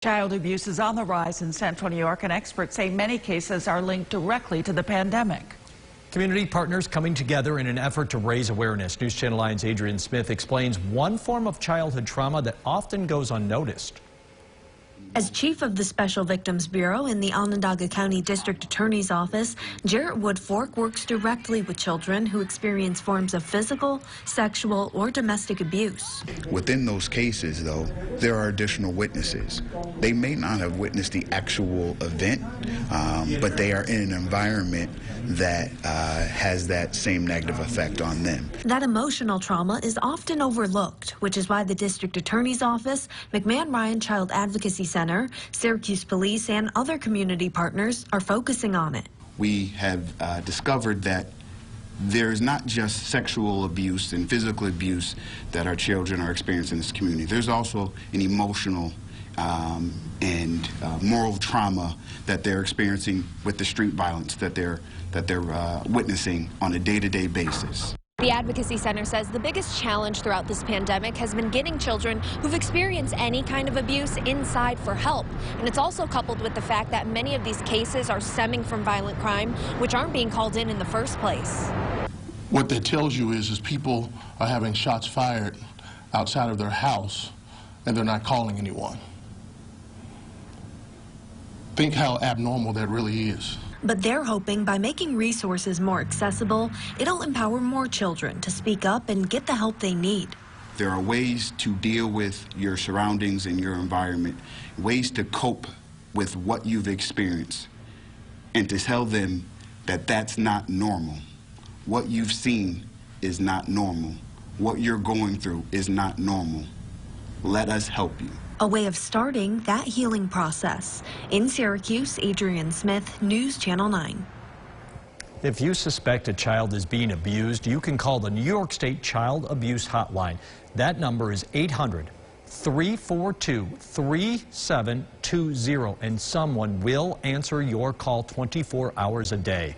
Child abuse is on the rise in Central New York, and experts say many cases are linked directly to the pandemic. Community partners coming together in an effort to raise awareness. News Channel 9's Adrian Smith explains one form of childhood trauma that often goes unnoticed. As chief of the Special Victims Bureau in the Onondaga County District Attorney's Office, Jarrett Woodfork works directly with children who experience forms of physical, sexual, or domestic abuse. Within those cases, though, there are additional witnesses. They may not have witnessed the actual event, but they are in an environment that has that same negative effect on them. That emotional trauma is often overlooked, which is why the District Attorney's Office, McMahon Ryan Child Advocacy Center, Syracuse Police, and other community partners are focusing on it. We have discovered that there's not just sexual abuse and physical abuse that our children are experiencing in this community. There's also an emotional and moral trauma that they're experiencing with the street violence that they're witnessing on a day-to-day basis. The Advocacy Center says the biggest challenge throughout this pandemic has been getting children who've experienced any kind of abuse inside for help. And it's also coupled with the fact that many of these cases are stemming from violent crime, which aren't being called in the first place. What that tells you is people are having shots fired outside of their house and they're not calling anyone. Think how abnormal that really is. But they're hoping by making resources more accessible, it'll empower more children to speak up and get the help they need. There are ways to deal with your surroundings and your environment, ways to cope with what you've experienced, and to tell them that that's not normal. What you've seen is not normal. What you're going through is not normal. Let us help you. A way of starting that healing process. In Syracuse, Adrian Smith, News Channel 9. If you suspect a child is being abused, you can call the New York State Child Abuse Hotline. That number is 800-342-3720, and someone will answer your call 24 hours a day.